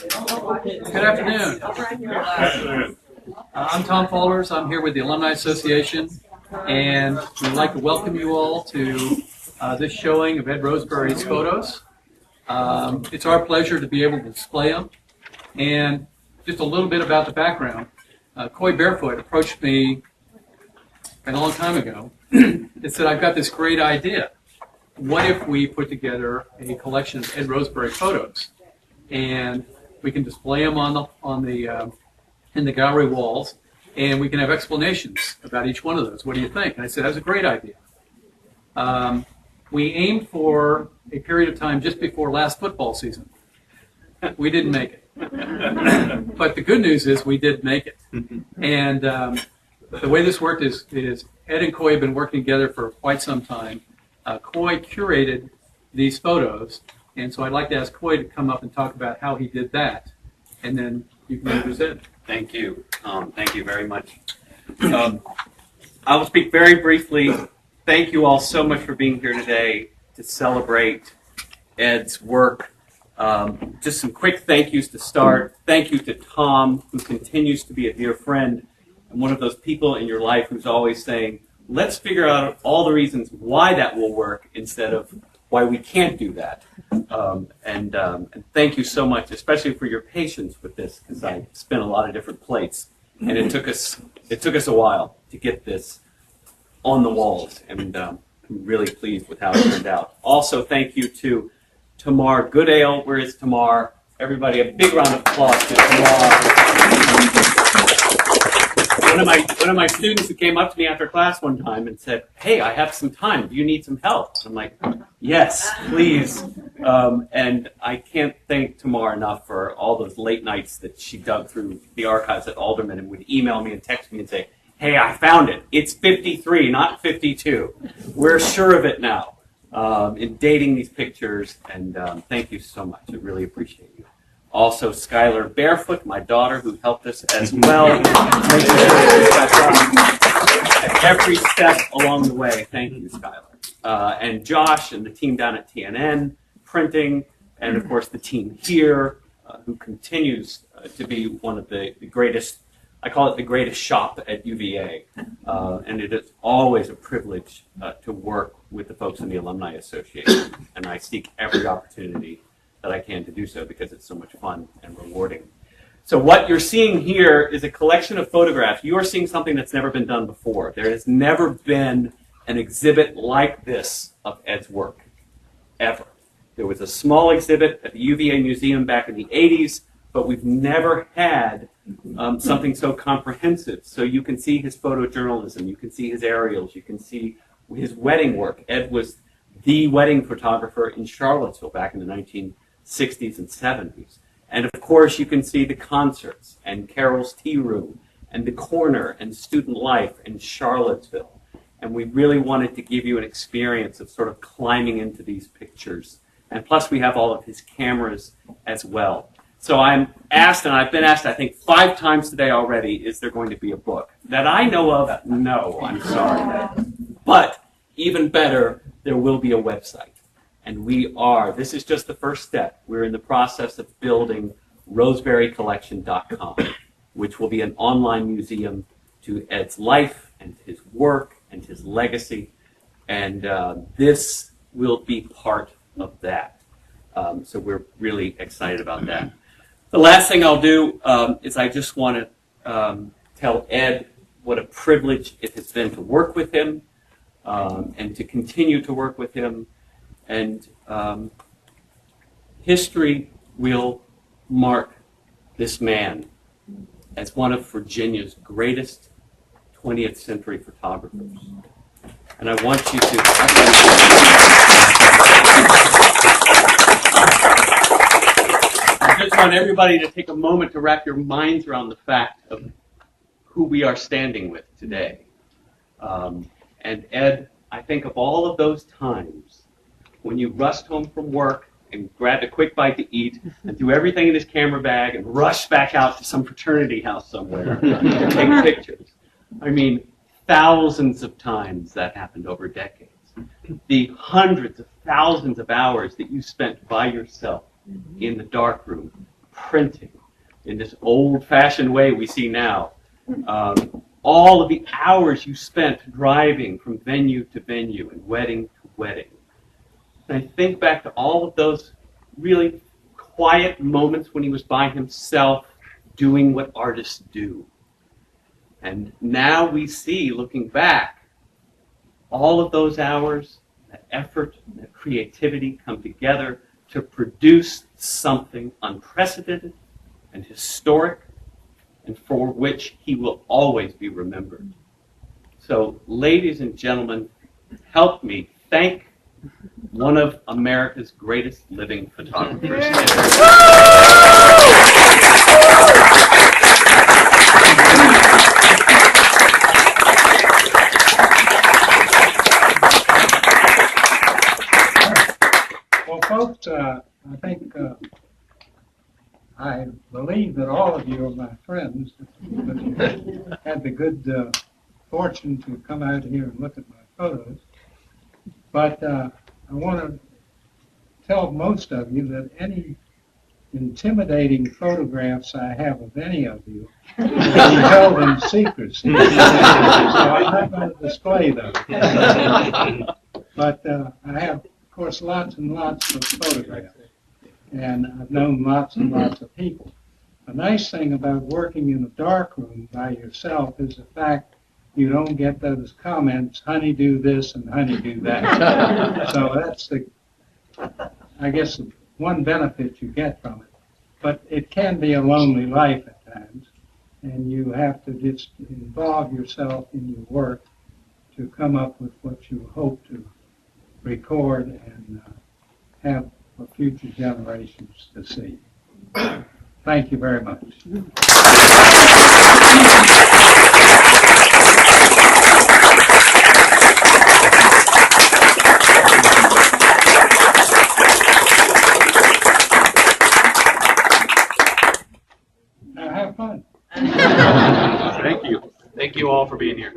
Good afternoon. I'm Tom Faulders. I'm here with the Alumni Association, and we'd like to welcome you all to this showing of Ed Roseberry's photos. It's our pleasure to be able to display them. And just a little bit about the background. Coy Barefoot approached me a long time ago and said, I've got this great idea. What if we put together a collection of Ed Roseberry photos, and we can display them in the gallery walls, and we can have explanations about each one of those. What do you think? And I said, that's a great idea. We aimed for a period of time just before last football season. We didn't make it. But the good news is we did make it. And the way this worked is Ed and Coy have been working together for quite some time. Coy curated these photos, and so I'd like to ask Coy to come up and talk about how he did that, and then you can introduce Ed. Thank you. Thank you very much. I will speak very briefly. Thank you all so much for being here today to celebrate Ed's work. Just some quick thank yous to start. Thank you to Tom, who continues to be a dear friend and one of those people in your life who's always saying, let's figure out all the reasons why that will work instead of why we can't do that. And thank you so much, especially for your patience with this, because I spent a lot of different plates, and it took us a while to get this on the walls, and I'm really pleased with how it turned out. Also, thank you to Tamar Goodale. Where is Tamar? Everybody, a big round of applause to Tamar. One of my students who came up to me after class one time and said, hey, I have some time. Do you need some help? I'm like, yes, please. And I can't thank Tamar enough for all those late nights that she dug through the archives at Alderman and would email me and text me and say, hey, I found it. It's 53, not 52. We're sure of it now. In dating these pictures, and thank you so much. I really appreciate you. Also, Skylar Barefoot, my daughter, who helped us as well. At every step along the way. Thank you, Skylar. And Josh and the team down at TNN Printing, and of course the team here, who continues to be one of the greatest, I call it the greatest shop at UVA. And it is always a privilege to work with the folks in the Alumni Association. And I seek every opportunity that I can to do so because it's so much fun and rewarding. So what you're seeing here is a collection of photographs. You are seeing something that's never been done before. There has never been an exhibit like this of Ed's work, ever. There was a small exhibit at the UVA Museum back in the 80s, but we've never had something so comprehensive. So you can see his photojournalism, you can see his aerials, you can see his wedding work. Ed was the wedding photographer in Charlottesville back in the 1960s and 70s. And of course, you can see the concerts and Carol's Tea Room and the Corner and Student Life in Charlottesville. And we really wanted to give you an experience of sort of climbing into these pictures. And plus, we have all of his cameras as well. So I'm asked, and I've been asked, I think 5 times today already, is there going to be a book? That I know of, no, I'm sorry. But even better, there will be a website. And this is just the first step. We're in the process of building roseberrycollection.com, which will be an online museum to Ed's life and his work and his legacy. And this will be part of that. So we're really excited about that. The last thing I'll do is I just want to tell Ed what a privilege it has been to work with him and to continue to work with him. And history will mark this man as one of Virginia's greatest 20th century photographers. And I want you to... I just want everybody to take a moment to wrap your minds around the fact of who we are standing with today. And Ed, I think of all of those times when you rushed home from work and grabbed a quick bite to eat and threw everything in his camera bag and rushed back out to some fraternity house somewhere to take pictures. I mean, thousands of times that happened over decades. The hundreds of thousands of hours that you spent by yourself in the darkroom, printing in this old-fashioned way we see now. All of the hours you spent driving from venue to venue and wedding to wedding. And I think back to all of those really quiet moments when he was by himself doing what artists do. And now we see, looking back, all of those hours, that effort, that creativity come together to produce something unprecedented and historic, and for which he will always be remembered. So, ladies and gentlemen, help me thank one of America's greatest living photographers. Well, folks, I think I believe that all of you are my friends, but you had the good fortune to come out here and look at my photos. But I want to tell most of you that any intimidating photographs I have of any of you will be held in secrecy. So I'm not going to display those. But I have, of course, lots and lots of photographs. And I've known lots and lots of people. The nice thing about working in a dark room by yourself is the fact you don't get those comments, honey do this and honey do that. So that's I guess, the one benefit you get from it. But it can be a lonely life at times, and you have to just involve yourself in your work to come up with what you hope to record and have for future generations to see. Thank you very much. Now have fun. Thank you. Thank you all for being here.